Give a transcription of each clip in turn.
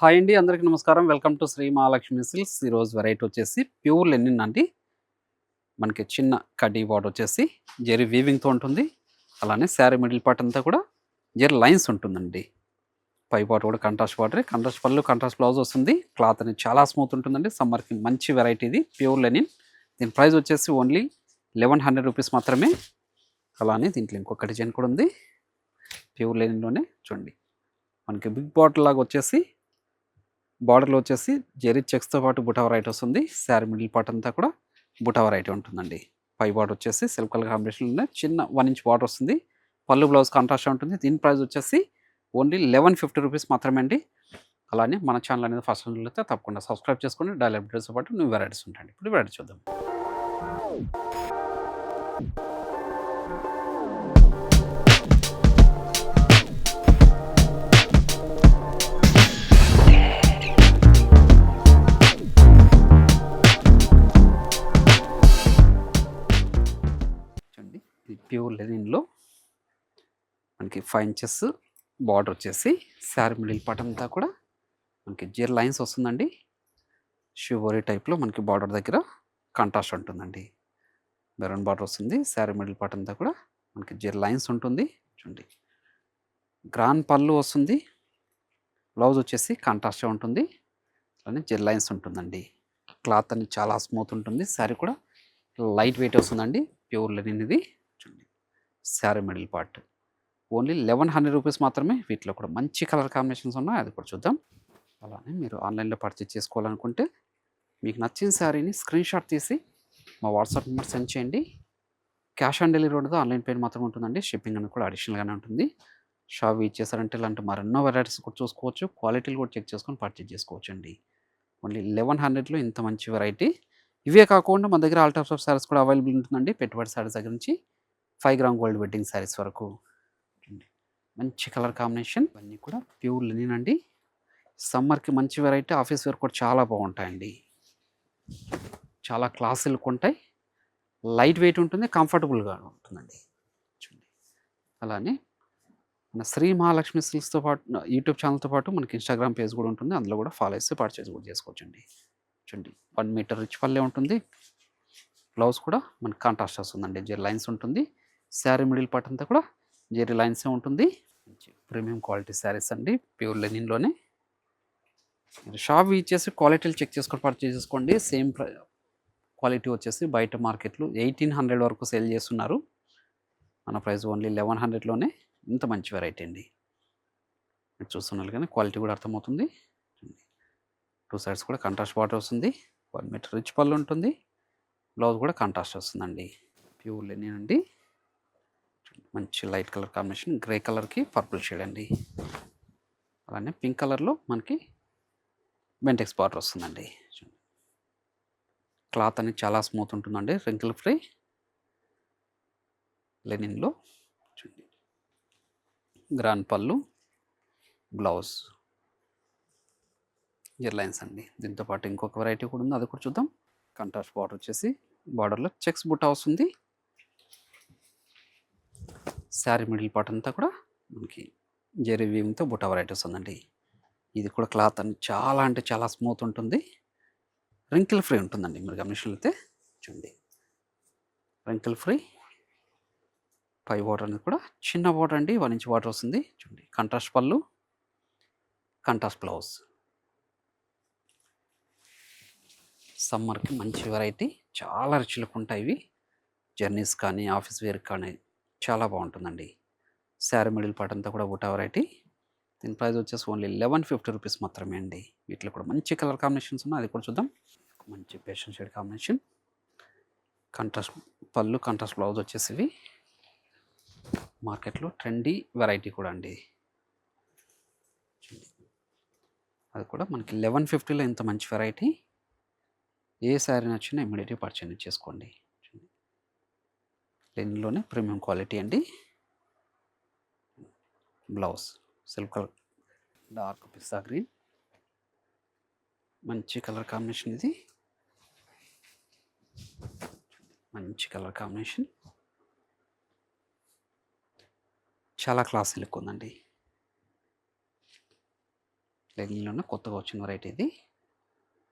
Hi అండి. అందరికీ నమస్కారం. Welcome to Shri Mahalakshmi silks. ఈరోజు వెరైటీ వచ్చేసి ప్యూర్ లెనిన్ అండి. మనకి చిన్న కడ్డీ బార్డర్ వచ్చేసి జెరీ వీవింగ్‌తో ఉంటుంది. అలానే శారీ మిడిల్ పార్ట్ అంతా కూడా జెరీ లైన్స్ ఉంటుందండి. పై పార్ట్ కూడా కంట్రాస్ట్ బార్డరే. కంట్రాస్ట్ పళ్ళు, కంట్రాస్ట్ బ్లౌజ్ వస్తుంది. క్లాత్ అనేది చాలా స్మూత్ ఉంటుందండి. సమ్మర్‌కి మంచి వెరైటీ ఇది ప్యూర్ లెనిన్. దీని ప్రైస్ వచ్చేసి ఓన్లీ రూ. 1100 మాత్రమే. అలానే దీంట్లో ఇంకొక డిజైన్ కూడా ఉంది. ప్యూర్ లెనిన్‌లోనే చూడండి. మనకి బిగ్ బార్డర్ లాగా వచ్చేసి బార్డర్‌లో వచ్చేసి జెరీ చెక్స్‌తో పాటు బుటా వెరైటీ వస్తుంది. శారీ మిడిల్ పార్ట్ అంతా కూడా బుటా వెరైటీ ఉంటుందండి. పై బార్డర్ వచ్చేసి సిల్క్ కలర్ కాంబినేషన్‌లోనే చిన్న 1 ఇంచ్ బార్డర్ వస్తుంది. పళ్ళు బ్లౌజ్ కాంట్రాస్ట్ ఉంటుంది. దీని ప్రైస్ వచ్చేసి ఓన్లీ రూ. 1150 మాత్రమే అండి. అలానే మన ఛానల్ అనేది ఫస్ట్ టైం చూస్తే తప్పకుండా సబ్స్క్రైబ్ చేసుకోండి. డైలీ అప్డేట్స్‌తో పాటు న్యూ వెరైటీస్ ఉంటాయండి. ఇప్పుడు వెరైటీ చూద్దాం. చూడండి ఇది ప్యూర్ లెనిన్‌లో మనకి 5 ఇంచెస్ బార్డర్ వచ్చేసి శారీ మిడిల్ పార్ట్ అంతా కూడా మనకి జెరీ లైన్స్ వస్తుందండి. షివోరీ టైప్‌లో మనకి బార్డర్ దగ్గర కాంట్రాస్ట్ ఉంటుందండి. మెరూన్ బార్డర్ వస్తుంది. శారీ మిడిల్ పార్ట్ అంతా కూడా మనకి జెరీ లైన్స్ ఉంటుంది. చూడండి గ్రాండ్ పళ్ళు వస్తుంది. బ్లౌజ్ వచ్చేసి కాంట్రాస్ట్‌గా ఉంటుంది. అలానే జెరీ లైన్స్ ఉంటుందండి. క్లాత్ అనేది చాలా స్మూత్ ఉంటుంది. శారీ కూడా లైట్ వెయిట్ వస్తుందండి. ప్యూర్ లెనిన్ ఇది. చూడండి శారీ మిడిల్ పార్ట్ ఓన్లీ రూ. 1100 మాత్రమే. వీటిలో కూడా మంచి కలర్ కాంబినేషన్స్ ఉన్నాయి. అది కూడా చూద్దాం. అలానే మీరు ఆన్లైన్‌లో పర్చేజ్ చేసుకోవాలనుకుంటే మీకు నచ్చిన శారీని స్క్రీన్‌షాట్ తీసి మా వాట్సాప్ నెంబర్ సెండ్ చేయండి. క్యాష్ ఆన్ డెలివరీ ఉండదు. ఆన్లైన్ పేమెంట్ మాత్రమే ఉంటుందండి. షిప్పింగ్ అనేది కూడా అడిషనల్‌గానే ఉంటుంది. షాప్ విజిట్ చేశారంటే ఇలాంటి మరెన్నో వెరైటీస్ కూడా చూసుకోవచ్చు. క్వాలిటీలు కూడా చెక్ చేసుకొని పర్చేజ్ చేసుకోవచ్చండి. ఓన్లీ 1100లో ఇంత మంచి వెరైటీ. ఇవే కాకుండా మన దగ్గర ఆల్ టైప్స్ ఆఫ్ శారీస్ కూడా అవైలబుల్ ఉంటుందండి. పెట్టుబడి శారీస్ దగ్గర నుంచి 5 గ్రామ్ గోల్డ్ వెడ్డింగ్ శారీస్ వరకు. మంచి కలర్ కాంబినేషన్. ఇవన్నీ కూడా ప్యూర్ లెనిన్ అండి. సమ్మర్‌కి మంచి వెరైటీ. ఆఫీస్ వేర్ కూడా చాలా బాగుంటాయండి. చాలా క్లాసీ లుక్ ఉంటాయి. లైట్ వెయిట్ ఉంటుంది. కంఫర్టబుల్‌గా ఉంటుందండి. చూడండి. అలానే మన శ్రీ మహాలక్ష్మి సిల్క్స్‌తో పాటు యూట్యూబ్ ఛానెల్‌తో పాటు మనకి ఇన్‌స్టాగ్రామ్ పేజ్ కూడా ఉంటుంది. అందులో కూడా ఫాలో చేసి పర్చేజ్ కూడా చేసుకోవచ్చండి. చూడండి 1 మీటర్ రిచ్ పల్లె ఉంటుంది. బ్లౌజ్ కూడా మనకి కాంట్రాస్ట్ వస్తుందండి. జెరీ లైన్స్ ఉంటుంది. శారీ మిడిల్ పార్ట్ అంతా కూడా జెరీ లైన్సే ఉంటుంది. మంచి ప్రీమియం క్వాలిటీ శారీస్ అండి. ప్యూర్ లెనిన్‌లోనే. మీరు షాప్ విజిట్ చేసి క్వాలిటీలు చెక్ చేసుకొని పర్చేజ్ చేసుకోండి. సేమ్ క్వాలిటీ వచ్చేసి బయట మార్కెట్‌లో 1800 వరకు సేల్ చేస్తున్నారు. మన ప్రైస్ ఓన్లీ 1100లోనే ఇంత మంచి వెరైటీ అండి. మీరు చూస్తున్నారు కానీ క్వాలిటీ కూడా అర్థమవుతుంది. 2 సైడ్స్ కూడా కాంట్రాస్ట్ బార్డర్ వస్తుంది. 1 మీటర్ రిచ్ పళ్ళు ఉంటుంది. బ్లౌజ్ కూడా కాంట్రాస్ట్ వస్తుందండి. ప్యూర్ లెనిన్ అండి. మంచి లైట్ కలర్ కాంబినేషన్. గ్రే కలర్‌కి పర్పుల్ షేడ్ అండి. అలానే పింక్ కలర్‌లో మనకి బెంటెక్స్ బార్డర్ వస్తుందండి. క్లాత్ అనేది చాలా స్మూత్ ఉంటుందండి. రింకిల్ ఫ్రీ లెనిన్‌లో. చూడండి గ్రాండ్ పళ్ళు, బ్లౌజ్ జెరీ లైన్స్ అండి. దీంతో పాటు ఇంకొక వెరైటీ కూడా ఉంది. అది కూడా చూద్దాం. కాంట్రాస్ట్ బార్డర్ వచ్చేసి బార్డర్‌లో చెక్స్ బుట్ట వస్తుంది. శారీ మిడిల్ పార్ట్ అంతా కూడా మనకి జెరీ వీవింగ్‌తో బుట్ట వెరైటీ వస్తుందండి. ఇది కూడా క్లాత్ అని చాలా అంటే చాలా స్మూత్ ఉంటుంది. రింకిల్ ఫ్రీ ఉంటుందండి. మీరు గమనించినట్లయితే చూడండి రింకిల్ ఫ్రీ. పై బార్డర్ అనేది కూడా చిన్న బార్డర్ అండి. 1 ఇంచ్ బార్డర్ వస్తుంది. చూడండి కాంట్రాస్ట్ పళ్ళు, కాంట్రాస్ట్ బ్లౌజ్. సమ్మర్‌కి మంచి వెరైటీ. చాలా రిచ్ లుక్ ఉంటాయి ఇవి. జర్నీస్ కానీ, ఆఫీస్ వేర్‌కి కానీ చాలా బాగుంటుందండి. శారీ మిడిల్ పార్ట్ అంతా కూడా బుటా వెరైటీ. దీని ప్రైస్ వచ్చేసి ఓన్లీ రూ. 1150 మాత్రమే అండి. వీటిలో కూడా మంచి కలర్ కాంబినేషన్స్ ఉన్నాయి. అది కూడా చూద్దాం. మంచి పేషన్ షేడ్ కాంబినేషన్. కాంట్రాస్ట్ పళ్ళు, కాంట్రాస్ట్ బ్లౌజ్ వచ్చేసి ఇవి మార్కెట్‌లో ట్రెండీ వెరైటీ కూడా అండి. అది కూడా మనకి 1150లో ఇంత మంచి వెరైటీ. ఏ శారీ నచ్చినా ఇమ్మీడియట్‌గా పర్చేజ్ చేసుకోండి. లెనిన్‌లోనే ప్రీమియం క్వాలిటీ అండి. బ్లౌజ్ సిల్క్ కలర్ డార్క్ పిస్తా గ్రీన్. మంచి కలర్ కాంబినేషన్ ఇది. మంచి కలర్ కాంబినేషన్. చాలా క్లాసీ లుక్ ఉందండి. లెనిన్లోనే కొత్తగా వచ్చిన వెరైటీ ఇది.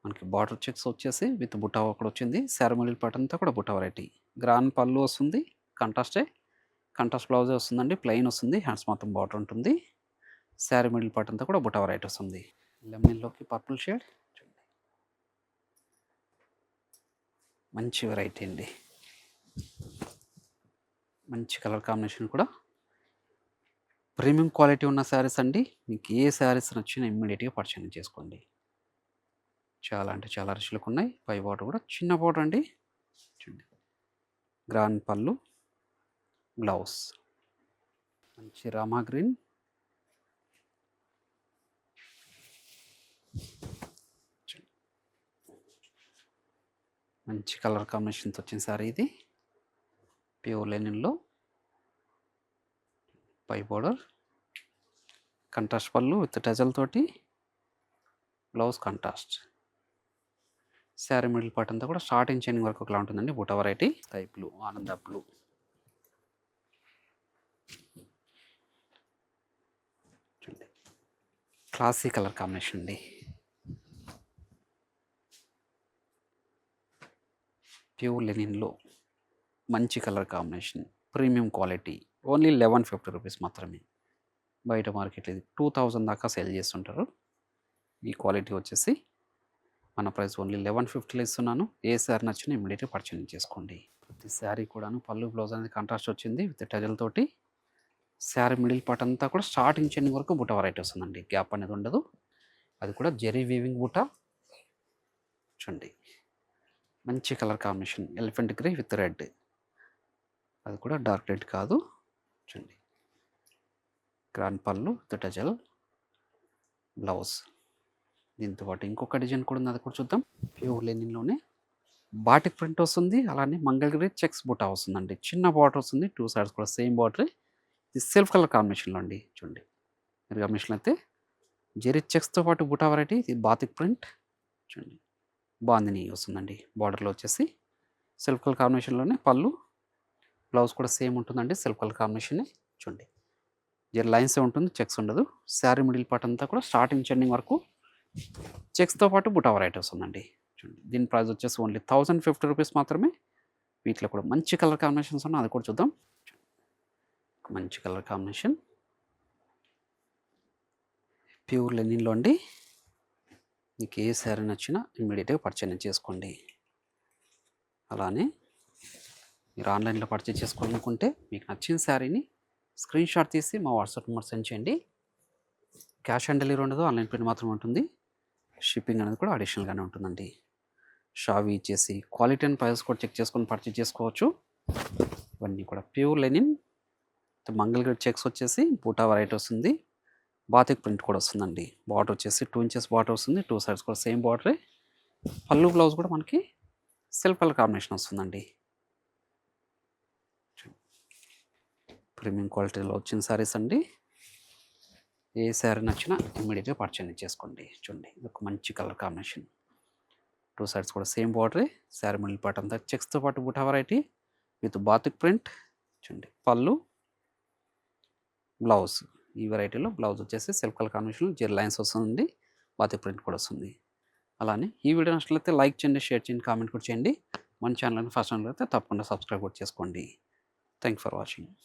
మనకి బార్డర్ చెక్స్ వచ్చేసి విత్ బుటా ఒకటి వచ్చింది. శారీ మిడిల్ పార్ట్ అంతా కూడా బుటా వెరైటీ. గ్రాండ్ పళ్ళు వస్తుంది. కంట్రాస్ట్ బ్లౌజే వస్తుందండి. ప్లెయిన్ వస్తుంది. హ్యాండ్స్ మాత్రం బార్డర్ ఉంటుంది. శారీ మిడిల్ పార్ట్ అంతా కూడా బుటా వెరైటీ వస్తుంది. లెమన్లోకి పర్పుల్ షేడ్ చూడండి. మంచి వెరైటీ అండి. మంచి కలర్ కాంబినేషన్ కూడా. ప్రీమియం క్వాలిటీ ఉన్న శారీస్ అండి. మీకు ఏ శారీస్ నచ్చినా ఇమ్మీడియట్‌గా పర్చేజ్ చేసుకోండి. చాలా అంటే చాలా రిచ్‌లుక్ ఉన్నాయి. పై బార్డర్ కూడా చిన్న బార్డర్ అండి. చూడండి. గ్రాండ్ పళ్ళు, బ్లౌజ్. మంచి రామా గ్రీన్. మంచి కలర్ కాంబినేషన్‌తో వచ్చిన శారీ ఇది. ప్యూర్ లెనిన్‌లో పై బార్డర్, కంట్రాస్ట్ పళ్ళు విత్ టజల్ తోటి, blouse contrast. Sari middle part అంతా కూడా స్టార్టింగ్ చైనింగ్ వరకు ఒకలా ఉంటుందండి. బుటా వెరైటీ. స్కై బ్లూ, ఆనంద బ్లూ. చూడండి. క్లాసీ కలర్ కాంబినేషన్ అండి. ప్యూర్ లెనిన్‌లో మంచి colour combination. Premium quality. Only 1150 rupees మాత్రమే. బయట మార్కెట్లో ఇది 2000 దాకా సేల్ చేస్తుంటారు. ఈ క్వాలిటీ వచ్చేసి మన ప్రైస్ ఓన్లీ 1150లో ఇస్తున్నాను. ఏ శారీ నచ్చినా ఇమ్మీడియట్‌గా పర్చేజ్ చేసుకోండి. ప్రతి శారీ కూడాను పళ్ళు, బ్లౌజ్ అనేది కాంట్రాస్ట్ వచ్చింది విత్ టజల్ తోటి. శారీ మిడిల్ పార్ట్ అంతా కూడా స్టార్టింగ్ చైనింగ్ వరకు బుట్ట వెరైటీ వస్తుందండి. గ్యాప్ అనేది ఉండదు. అది కూడా జెరీ వీవింగ్ బుట్ట. చూడండి. మంచి colour combination. Elephant grey with red. అది కూడా డార్క్ రెడ్ కాదు. చూడండి. గ్రాండ్ పళ్ళు విత్ టజల్, బ్లౌజ్. దీంతో పాటు ఇంకొక డిజైన్ కూడా ఉంది. అది కూడా చూద్దాం. ప్యూర్ లెనిన్‌లోనే బాటిక్ ప్రింట్ వస్తుంది. అలానే మంగళగిరి చెక్స్ బుటా వస్తుందండి. చిన్న బార్డర్ వస్తుంది. 2 సైడ్స్ కూడా సేమ్ బార్డరే. ఇది సెల్ఫ్ కలర్ కాంబినేషన్‌లో అండి. చూడండి. మీరు గమనించినట్లయితే జెరీ చెక్స్‌తో పాటు బుటా వెరైటీ. ఇది బాతిక్ ప్రింట్. చూడండి. బాందిని వస్తుందండి. బార్డర్‌లో వచ్చేసి సెల్ఫ్ కలర్ కాంబినేషన్‌లోనే పళ్ళు, బ్లౌజ్ కూడా సేమ్ ఉంటుందండి. సెల్ఫ్ కలర్ కాంబినేషనే. చూడండి. జర లైన్సే ఉంటుంది. చెక్స్ ఉండదు. శారీ మిడిల్ పార్ట్ అంతా కూడా స్టార్టింగ్ చెండింగ్ వరకు చెక్స్‌తో పాటు బుటా వెరైటీ వస్తుందండి. చూడండి. దీని ప్రైస్ వచ్చేసి ఓన్లీ 1050 రూపీస్ మాత్రమే. వీటిలో కూడా మంచి కలర్ కాంబినేషన్స్ ఉన్నాయి. అది కూడా చూద్దాం. మంచి కలర్ కాంబినేషన్. ప్యూర్ లెనిన్‌లో అండి. మీకు ఏ శారీ నచ్చినా ఇమ్మీడియట్‌గా పర్చేజ్ చేసుకోండి. అలానే మీరు ఆన్లైన్‌లో పర్చేజ్ చేసుకోవాలనుకుంటే మీకు నచ్చిన శారీని స్క్రీన్ షాట్ తీసి మా వాట్సాప్ నెంబర్ సెండ్ చేయండి. క్యాష్ ఆన్ డెలివరీ ఉండదు. ఆన్లైన్ పేమెంట్ మాత్రమే ఉంటుంది. షిప్పింగ్ అనేది కూడా అడిషనల్‌గానే ఉంటుందండి. షావి ఇచ్చేసి క్వాలిటీ అండ్ ప్రైస్ కూడా చెక్ చేసుకొని పర్చేజ్ చేసుకోవచ్చు. ఇవన్నీ కూడా ప్యూర్ లెనిన్. మంగళగిరి చెక్స్ వచ్చేసి బూటా వెరైటీ వస్తుంది. బాతిక్ ప్రింట్ కూడా వస్తుందండి. బార్డర్ వచ్చేసి 2 ఇంచెస్ బార్డర్ వస్తుంది. 2 సైడ్స్ కూడా సేమ్ బార్డరే. పళ్ళు, బ్లౌజ్ కూడా మనకి సెల్ఫ్ కలర్ కాంబినేషన్ వస్తుందండి. ప్రీమియం క్వాలిటీలో వచ్చిన శారీస్ అండి. ఏ శారీ నచ్చినా ఇమ్మీడియట్‌గా పర్చేజ్ చేసుకోండి. చూడండి. ఇది ఒక మంచి కలర్ కాంబినేషన్. 2 సైడ్స్ కూడా సేమ్ బార్డరే. శారీ మిడిల్ పార్ట్ అంతా చెక్స్‌తో పాటు బుటా వెరైటీ విత్ బాతిక్ ప్రింట్. చూడండి. పళ్ళు, బ్లౌజ్. ఈ వెరైటీలో బ్లౌజ్ వచ్చేసి self colour combination zari lines వస్తుంది. బాతిక్ ప్రింట్ కూడా వస్తుంది. అలానే ఈ వీడియో నచ్చినట్లయితే లైక్ చేయండి, షేర్ చేయండి, కామెంట్ కూడా చేయండి. మన ఛానల్‌ని ఫస్ట్ టైం అయితే తప్పకుండా సబ్స్క్రైబ్ కూడా చేసుకోండి. Thank you for watching.